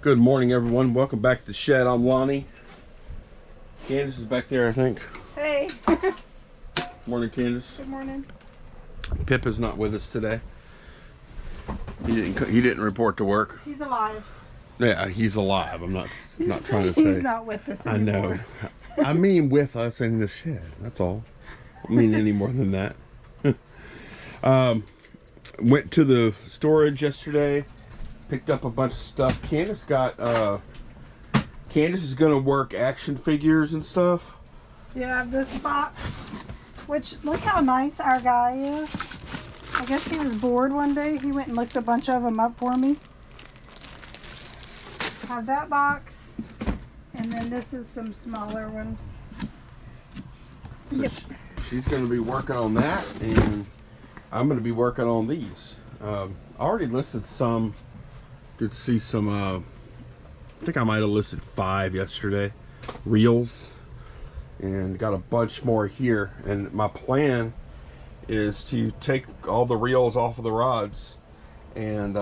Good morning, everyone. Welcome back to the shed. I'm Lonnie. Candace is back there, I think. Hey. Morning, Candace. Good morning. Pip is not with us today. He didn't report to work. He's alive. Yeah, he's alive. I'm not trying to say he's not with us anymore. I know. I mean with us in the shed. That's all. I don't mean any more than that. Went to the storage yesterday. Picked up a bunch of stuff. Candace is gonna work action figures and stuff. Yeah, this box, which look how nice our guy is. I guess he was bored one day. He went and looked a bunch of them up for me. I have that box, and then this is some smaller ones. So Yep. She's gonna be working on that, and I'm gonna be working on these. I already listed some. Could see some, I think I might have listed 5 yesterday, reels, and got a bunch more here. And my plan is to take all the reels off of the rods and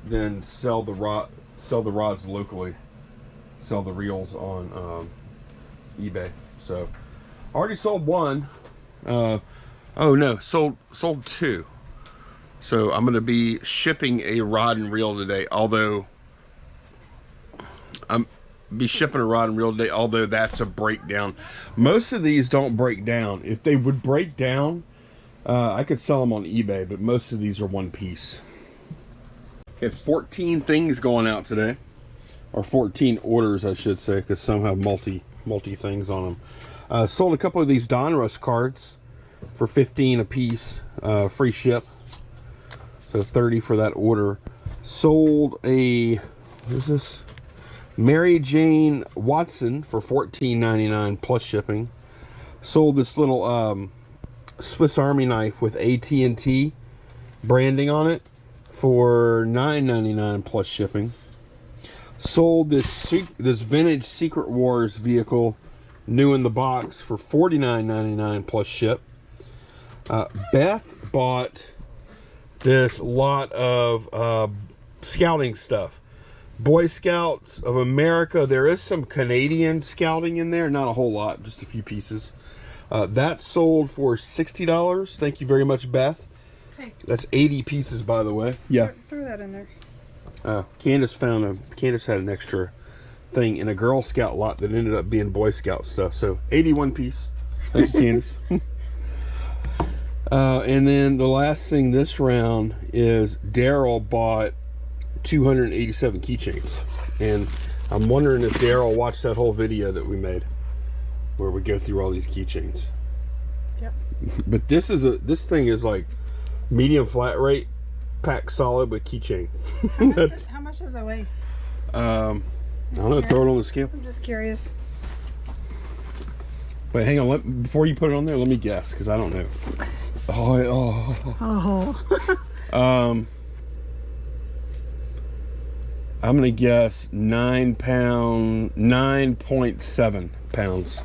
then sell the rods locally, sell the reels on eBay. So I already sold one. Oh no, sold 2. So I'm going to be shipping a rod and reel today, although that's a breakdown. Most of these don't break down. If they would break down, I could sell them on eBay, but most of these are one piece. Okay, 14 things going out today, or 14 orders, I should say, because some have multi things on them. Sold a couple of these Donruss cards for 15 a piece, free ship. So 30 for that order. Sold a, what is this? Mary Jane Watson for $14.99 plus shipping. Sold this little Swiss Army knife with AT&T branding on it for $9.99 plus shipping. Sold this vintage Secret Wars vehicle, new in the box, for $49.99 plus ship. Beth bought this lot of scouting stuff. Boy Scouts of America. There is some Canadian scouting in there, not a whole lot, just a few pieces. That sold for $60. Thank you very much, Beth. Hey. That's 80 pieces, by the way. Yeah. Throw that in there. Candace had an extra thing in a Girl Scout lot that ended up being Boy Scout stuff. So 81 piece. Thank you, Candace. And then the last thing this round is Daryl bought 287 keychains, and I'm wondering if Daryl watched that whole video that we made where we go through all these keychains. Yep. But this thing is like medium flat rate, packed solid with keychain. How much does it weigh? I don't know. Throw it on the scale. I'm just curious. Wait, hang on. Before you put it on there, let me guess, because I don't know. Oh. I'm gonna guess 9.7 pounds.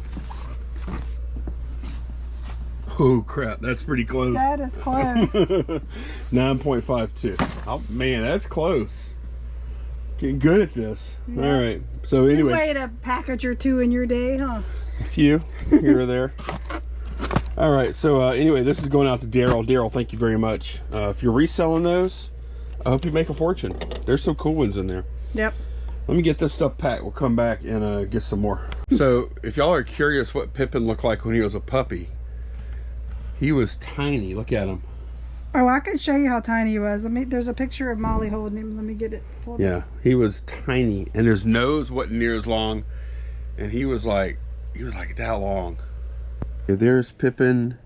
Oh crap, that's pretty close. That is close. 9.52. Oh man, that's close. Getting good at this. Yeah. All right. So anyway, You weighed a package or 2 in your day, huh? a few here or there. All right. So anyway, this is going out to Daryl. Daryl, thank you very much. If you're reselling those, I hope you make a fortune. There's some cool ones in there. Yep. Let me get this stuff packed. We'll come back and get some more. So if y'all are curious what Pippin looked like when he was a puppy, he was tiny. Look at him. Oh, I can show you how tiny he was. There's a picture of Molly holding him. Let me get it. Yeah, he was tiny, and his nose wasn't near as long, and he was like that long. Okay, there's Pippin.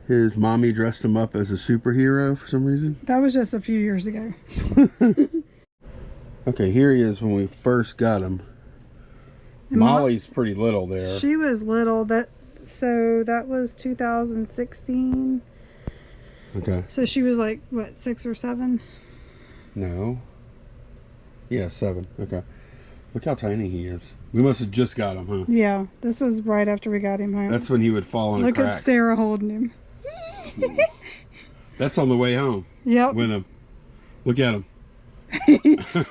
His mommy dressed him up as a superhero for some reason. That was just a few years ago. Okay, here he is when we first got him. And Molly's pretty little there. She was little. So that was 2016. Okay. So she was like, what, 6 or 7? No. Yeah, 7. Okay. Look how tiny he is. We must have just got him, huh? Yeah, this was right after we got him home. That's when he would fall in a Look crack. at Sarah holding him. That's on the way home. Yep. With him. Look at him.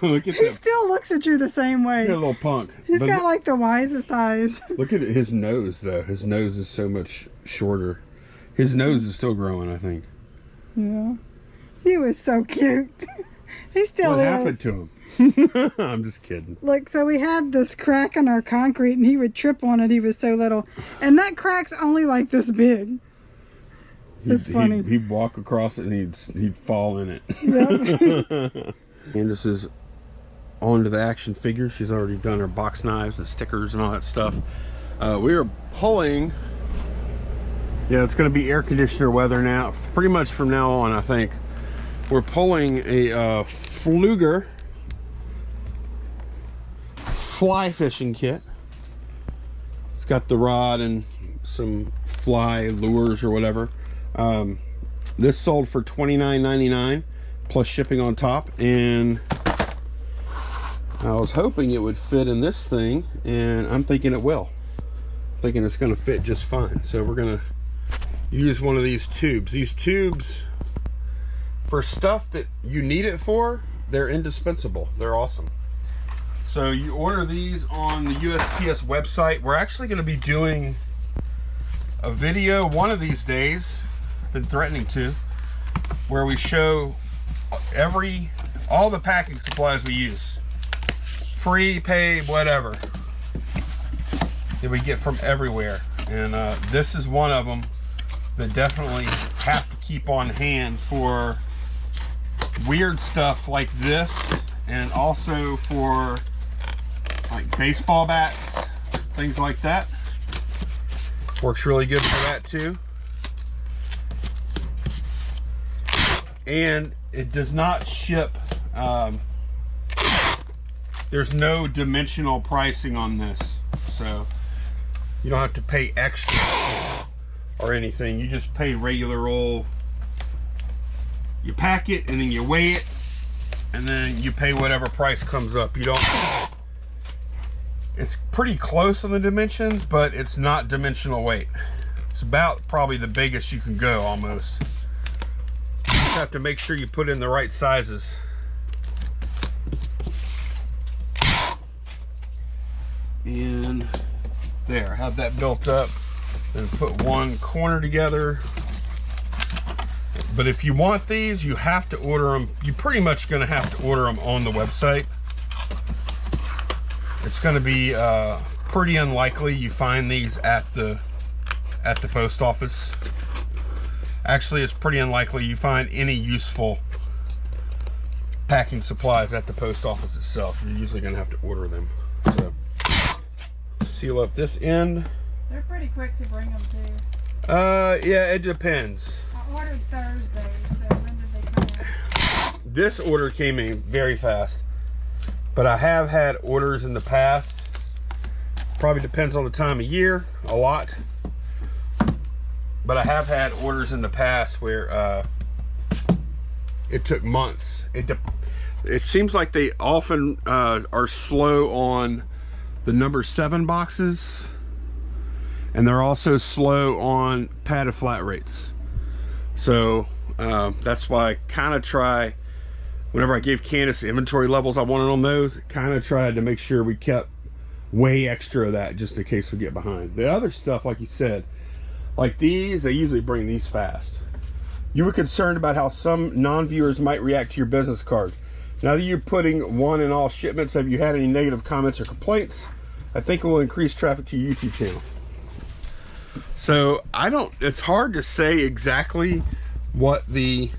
Look at He that. still looks at you the same way. Look at a little punk. He's But got like the wisest eyes. look at his nose, though. His nose is so much shorter. His nose is still growing, I think. Yeah. He was so cute. He still What is. happened to him? I'm just kidding. Look, so we had this crack in our concrete and he would trip on it. He was so little. And that crack's only like this big. It's funny. He'd walk across it and he'd fall in it. Yep. Candace is on to the action figure. She's already done her box knives and stickers and all that stuff. We are pulling. Yeah, it's going to be air conditioner weather now. Pretty much from now on, I think. We're pulling a Fluger fly fishing kit. It's got the rod and some fly lures or whatever. This sold for $29.99 plus shipping on top, and I was hoping it would fit in this thing, and I'm thinking it will. I'm thinking it's going to fit just fine. So we're going to use one of these tubes. These tubes, for stuff that you need it for, they're indispensable. They're awesome. So you order these on the USPS website. We're actually going to be doing a video one of these days, been threatening to, where we show all the packing supplies we use, free, pay, whatever, that we get from everywhere. And this is one of them that definitely have to keep on hand for weird stuff like this, and also for like baseball bats, things like that. Works really good for that too. And it does not ship, there's no dimensional pricing on this, so you don't have to pay extra or anything. You just pay regular old, you pack it and then you weigh it and then you pay whatever price comes up. You don't, it's pretty close on the dimensions, but it's not dimensional weight. It's about probably the biggest you can go almost. You just have to make sure you put in the right sizes. And there, have that built up. Then put one corner together. But if you want these, you have to order them. You're pretty much going to have to order them on the website. It's going to be pretty unlikely you find these at the post office. Actually, it's pretty unlikely you find any useful packing supplies at the post office itself. You're usually going to have to order them. So, seal up this end. They're pretty quick to bring them to. Yeah, it depends. I ordered Thursday, so when did they come in? This order came in very fast, but I have had orders in the past. Probably depends on the time of year, a lot. But I have had orders in the past where it took months. It seems like they often are slow on the number 7 boxes, and they're also slow on padded flat rates. So that's why I kind of try, whenever I gave Candace the inventory levels I wanted on those, kind of tried to make sure we kept way extra of that just in case we get behind. The other stuff, like you said, like these, they usually bring these fast. You were concerned about how some non-viewers might react to your business card. Now that you're putting one in all shipments, have you had any negative comments or complaints? I think it will increase traffic to your YouTube channel. So it's hard to say exactly what the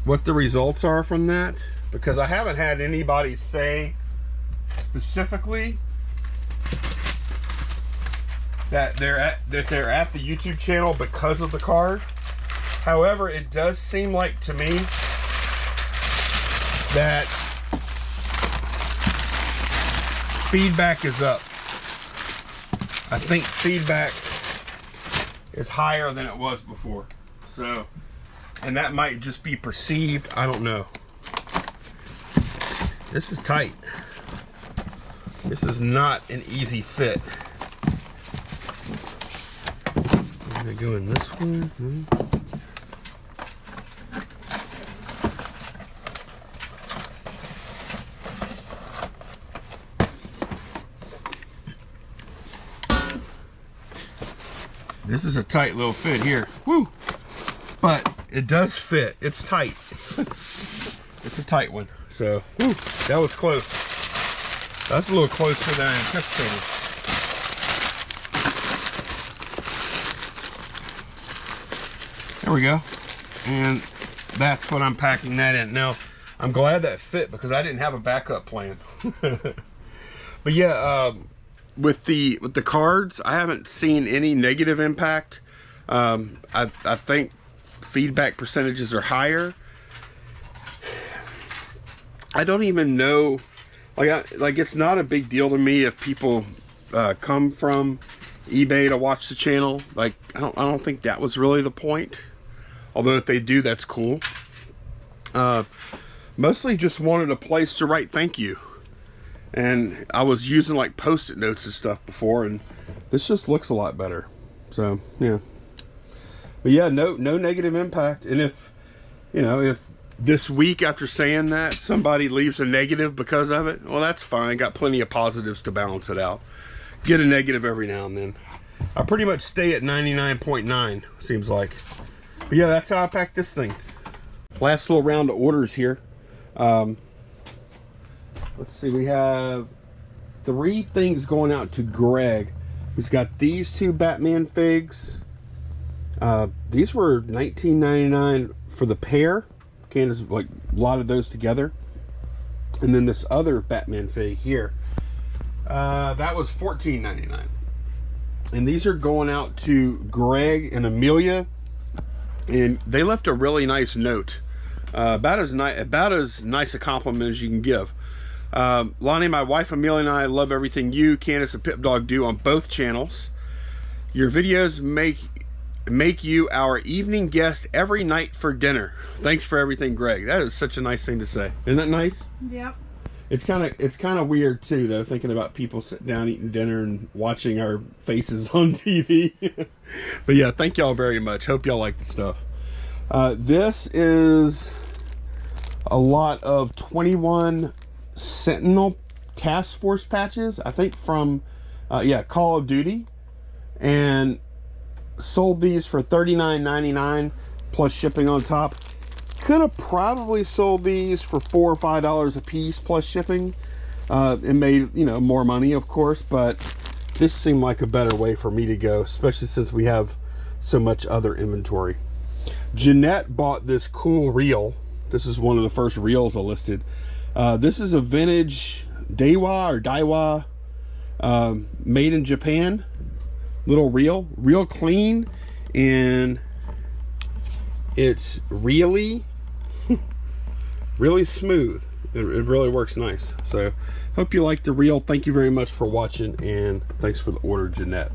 results are from that, because I haven't had anybody say specifically that they're at the YouTube channel because of the card. However, it does seem like to me that feedback is up. I think feedback is higher than it was before. So, and that might just be perceived. I don't know. This is tight. This is not an easy fit. I'm gonna go in this one. This is a tight little fit here. Woo! But it does fit. It's tight. It's a tight one. So, woo, that was close. That's a little closer than I anticipated. There we go. And that's what I'm packing that in. Now, I'm glad that fit because I didn't have a backup plan. But yeah, with the cards, I haven't seen any negative impact. I think feedback percentages are higher. I don't even know, like it's not a big deal to me if people come from eBay to watch the channel. Like I don't think that was really the point. Although if they do, that's cool. Mostly just wanted a place to write thank you. And I was using like post-it notes and stuff before, and this just looks a lot better. So yeah. But yeah, no negative impact. And if, you know, if this week after saying that somebody leaves a negative because of it, well, that's fine. Got plenty of positives to balance it out. Get a negative every now and then. I pretty much stay at 99.9, seems like. But yeah, that's how I pack this thing. Last little round of orders here. Let's see, we have 3 things going out to Greg. He's got these 2 Batman figs. These were $19.99 for the pair. Candace, like a lot of those together. And then this other Batman fig here. That was $14.99. And these are going out to Greg and Amelia. And they left a really nice note. About as nice a compliment as you can give. Lonnie, my wife Amelia, and I love everything you, Candace, and Pip Dog do on both channels. Your videos make you our evening guest every night for dinner. Thanks for everything, Greg. That is such a nice thing to say. Isn't that nice? Yep. It's kind of weird too, though, thinking about people sitting down eating dinner and watching our faces on TV. But yeah, thank y'all very much. Hope y'all like the stuff. This is a lot of 21 Sentinel Task Force patches, I think from Call of Duty, and sold these for $39.99 plus shipping on top. Could have probably sold these for $4 or $5 a piece plus shipping and made, you know, more money, of course, but this seemed like a better way for me to go, especially since we have so much other inventory. Jeanette bought this cool reel. This is one of the first reels I listed. This is a vintage Daiwa made in Japan little reel, real clean, and it's really smooth. It really works nice. So hope you like the reel. Thank you very much for watching, and thanks for the order, Jeanette.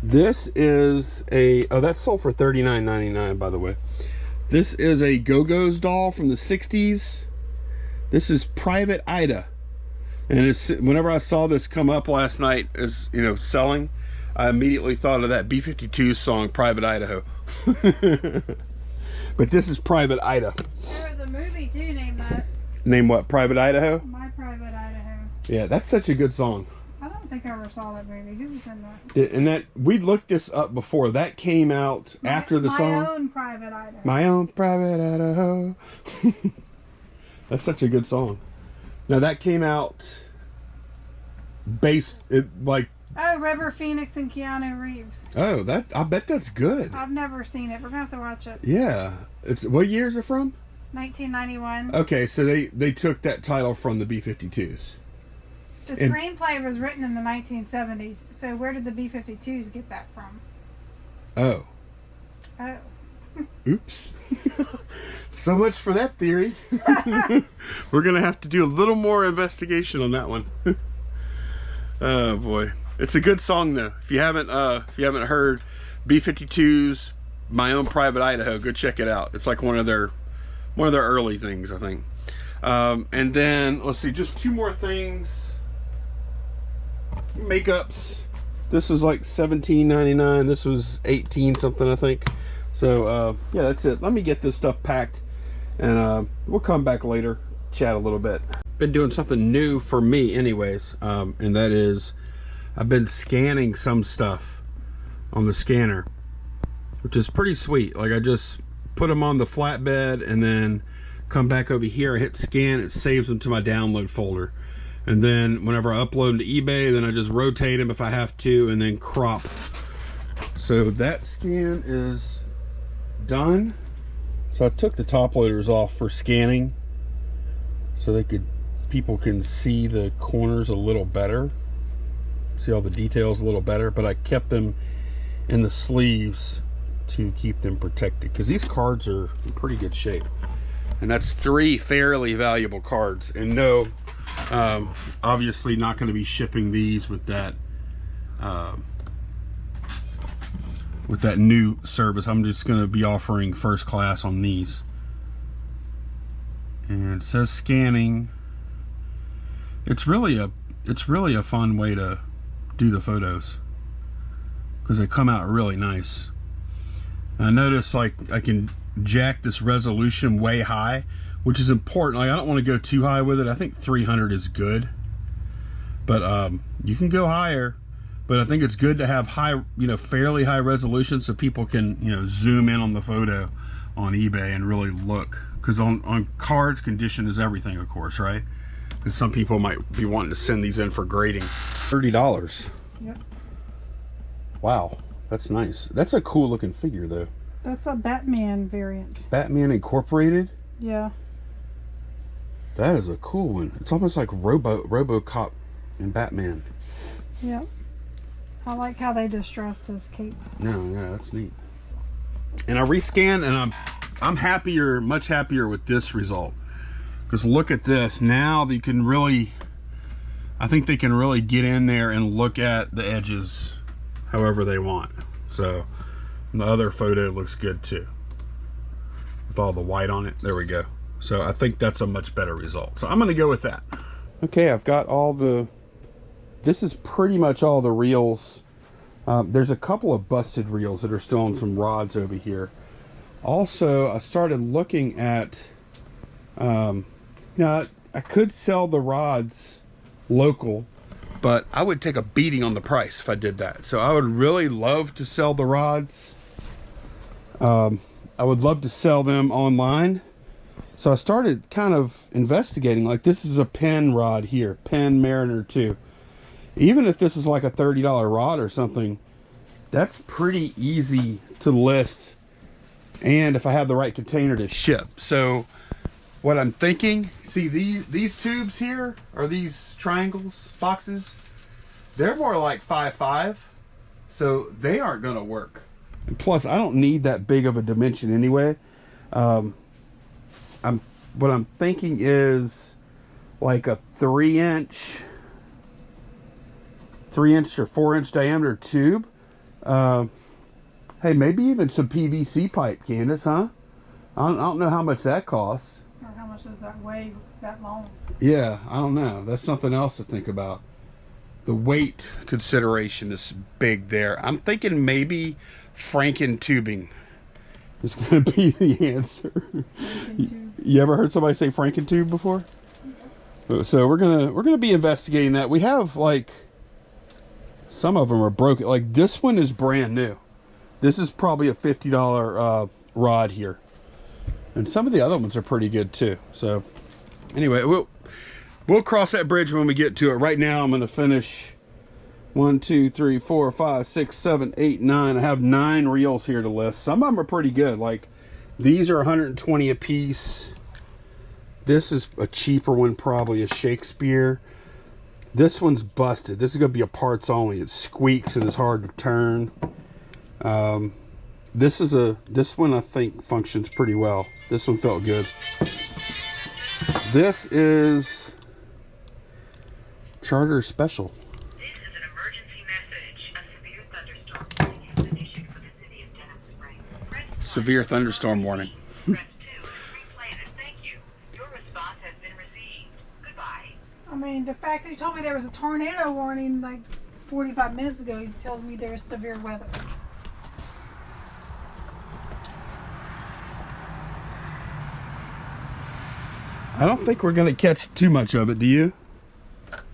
This is a that's sold for $39.99, by the way. This is a Go-Go's doll from the 60s. This is Private Ida, and it's, whenever I saw this come up last night as, you know, selling, I immediately thought of that B-52 song, Private Idaho. But this is Private Ida. There was a movie too named that. Name what? Private Idaho? My Private Idaho. Yeah, that's such a good song. I don't think I ever saw that movie. Who was in that? And that, we looked this up before. That came out after the song. My Own Private Idaho. My Own Private Idaho. That's such a good song. Now that came out Oh, River Phoenix and Keanu Reeves. Oh, I bet that's good. I've never seen it. We're gonna have to watch it. Yeah. What year is it from? 1991. Okay, so they took that title from the B-52s. The screenplay was written in the 1970s. So where did the B-52s get that from? Oh. Oh. Oops. So much for that theory. We're gonna have to do a little more investigation on that one. Oh boy, it's a good song though. If you haven't heard B-52's My Own Private Idaho, go check it out. It's like one of their early things, I think. And then let's see, just 2 more things. Makeups. This was like $17.99. This was $18 something, I think. So yeah, that's it. Let me get this stuff packed, and we'll come back later, chat a little bit. Been doing something new for me anyways, and that is I've been scanning some stuff on the scanner, which is pretty sweet. Like I just put them on the flatbed and then come back over here, I hit scan, it saves them to my download folder. And then whenever I upload them to eBay, then I just rotate them if I have to and then crop. So that scan is done. So I took the top loaders off for scanning so people can see the corners a little better, see all the details a little better, but I kept them in the sleeves to keep them protected because these cards are in pretty good shape. And that's 3 fairly valuable cards. And no, obviously not going to be shipping these with that new service. I'm just going to be offering first class on these. And it says scanning. It's really a fun way to do the photos because they come out really nice. And I notice like I can jack this resolution way high, which is important. Like I don't want to go too high with it. I think 300 is good, but you can go higher. But I think it's good to have high, fairly high resolution so people can, zoom in on the photo on eBay and really look. Because on cards, condition is everything, of course, right? Because some people might be wanting to send these in for grading. $30. Yep. Wow, that's nice. That's a cool looking figure, though. That's a Batman variant. Batman Incorporated? Yeah. That is a cool one. It's almost like RoboCop and Batman. Yep. I like how they distressed his cape. No, yeah, that's neat. And I rescanned, and I'm happier, much happier with this result. Because look at this. Now you can really, I think they can really get in there and look at the edges however they want. So the other photo looks good too, with all the white on it. There we go. So I think that's a much better result. So I'm going to go with that. Okay, I've got all the, this is pretty much all the reels. There's a couple of busted reels that are still on some rods over here. Also, I started looking at, I could sell the rods local, but I would take a beating on the price if I did that. So I would really love to sell the rods. I would love to sell them online. So I started kind of investigating, like this is a Penn rod here, Penn Mariner 2. Even if this is like a $30 rod or something, that's pretty easy to list. And if I have the right container to ship. So what I'm thinking, see these tubes here, are these triangles, boxes, they're more like 5'5", so they aren't gonna work. And plus I don't need that big of a dimension anyway. What I'm thinking is like a 3-inch or 4-inch diameter tube. Hey, maybe even some PVC pipe, Candace, huh? I don't know how much that costs. Or how much does that weigh that long? Yeah, I don't know. That's something else to think about. The weight consideration is big there. I'm thinking maybe Franken tubing is going to be the answer. You ever heard somebody say Franken tube before? So we're gonna be investigating that. We have like some of them are broken. Like this one is brand new. This is probably a $50 rod here, and some of the other ones are pretty good too. So anyway, we'll cross that bridge when we get to it. Right now I'm going to finish 1, 2, 3, 4, 5, 6, 7, 8, 9. I have 9 reels here to list. Some of them are pretty good. Like these are 120 a piece. This is a cheaper one, probably a Shakespeare. This one's busted. This is going to be a parts only. It squeaks and is hard to turn. This one I think functions pretty well. This one felt good. This is Charter Special. This is an emergency message. A severe thunderstorm warning has been issued for the city of Denham Springs. Severe thunderstorm warning. Press 2 to replay this. Thank you. Your response has been received. Goodbye. I mean, the fact that you told me there was a tornado warning like 45 minutes ago tells me there was severe weather. I don't think we're going to catch too much of it, do you?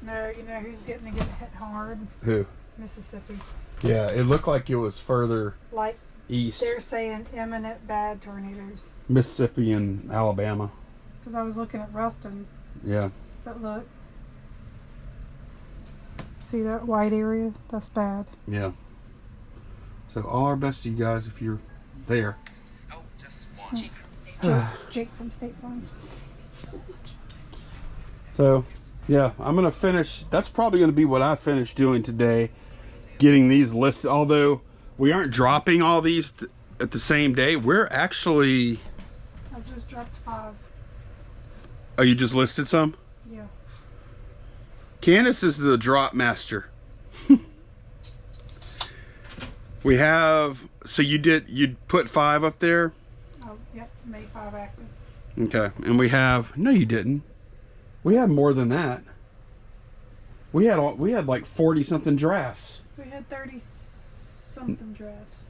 No, you know who's getting to get hit hard? Who? Mississippi. Yeah, it looked like it was further Like east. they're saying imminent bad tornadoes. Mississippi and Alabama. Because I was looking at Ruston. Yeah. But look. See that white area? That's bad. Yeah. So all our best to you guys if you're there. Oh, just one. Jake from State Farm. So, yeah, I'm going to finish. That's probably going to be what I finish doing today. Getting these listed. Although we aren't dropping all these at the same day. We're actually... I just dropped 5. Oh, you just listed some? Yeah. Candace is the drop master. We have... So you put 5 up there? Oh, yep. Made 5 active. Okay. And we have... No, you didn't. We had more than that. We had like 40 something drafts. We had 30 something drafts.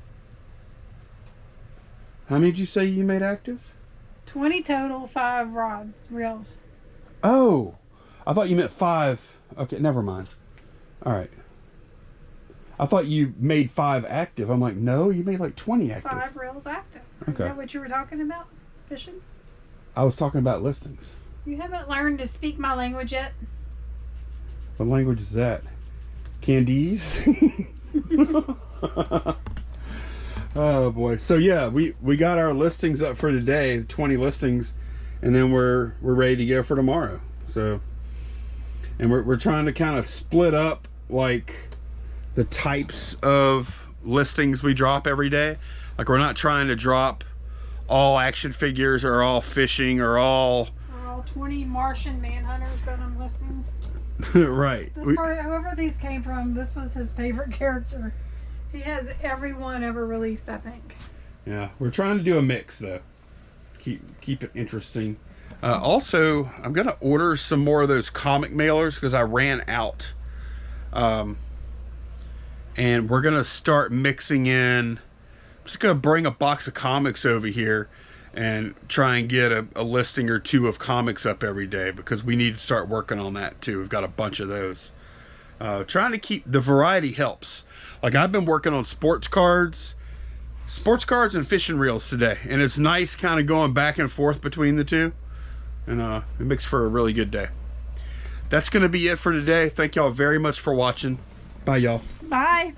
How many did you say you made active? 20 total, 5 reels. Oh, I thought you meant 5. Okay, never mind. All right. I thought you made 5 active. I'm like, no, you made like 20 active. 5 reels active. Okay. Is that what you were talking about? Fishing? I was talking about listings. You haven't learned to speak my language yet? What language is that? Candies? Oh boy. So yeah, we got our listings up for today, 20 listings, and then we're ready to go for tomorrow. So, and we're trying to kind of split up like the types of listings we drop every day. Like we're not trying to drop all action figures or all fishing or all 20 Martian manhunters that I'm listing. right. Whoever these came from, this was his favorite character. He has every one ever released, I think. Yeah, we're trying to do a mix though. Keep it interesting. Also, I'm gonna order some more of those comic mailers because I ran out. And we're gonna start mixing in. I'm just gonna bring a box of comics over here and try and get a listing or 2 of comics up every day because we need to start working on that too. We've got a bunch of those. Trying to keep the variety helps. Like I've been working on sports cards and fishing reels today, and it's nice kind of going back and forth between the two, and it makes for a really good day. That's going to be it for today. Thank y'all very much for watching. Bye, y'all. Bye.